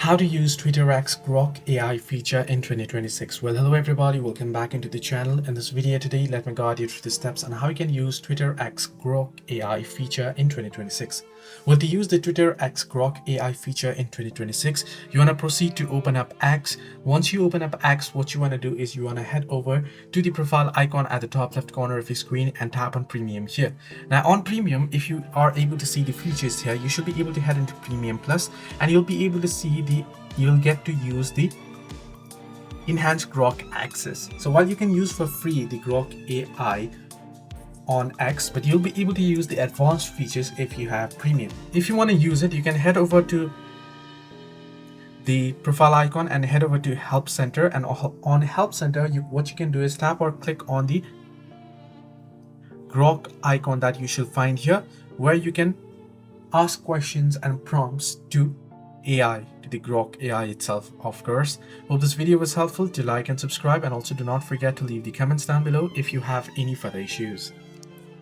How to use Twitter X Grok AI feature in 2026. Well, hello everybody, welcome back into the channel. In this video today, let me guide you through the steps on how you can use Twitter X Grok AI feature in 2026. Well, to use the Twitter X Grok AI feature in 2026, you want to proceed to open up X. Once you open up X, what you want to do is you want to head over to the profile icon at the top left corner of your screen and tap on Premium here. Now on Premium, if you are able to see the features here, you should be able to head into Premium Plus and you'll be able to see you'll get to use the enhanced Grok access. So while you can use for free the Grok AI on X, but you'll be able to use the advanced features if you have Premium. If you want to use it, you can head over to the profile icon and head over to Help Center, and on Help Center what you can do is tap or click on the Grok icon that you should find here, where you can ask questions and prompts to AI, to the Grok AI itself, of course. Hope this video was helpful. Do like and subscribe, and also do not forget to leave the comments down below if you have any further issues.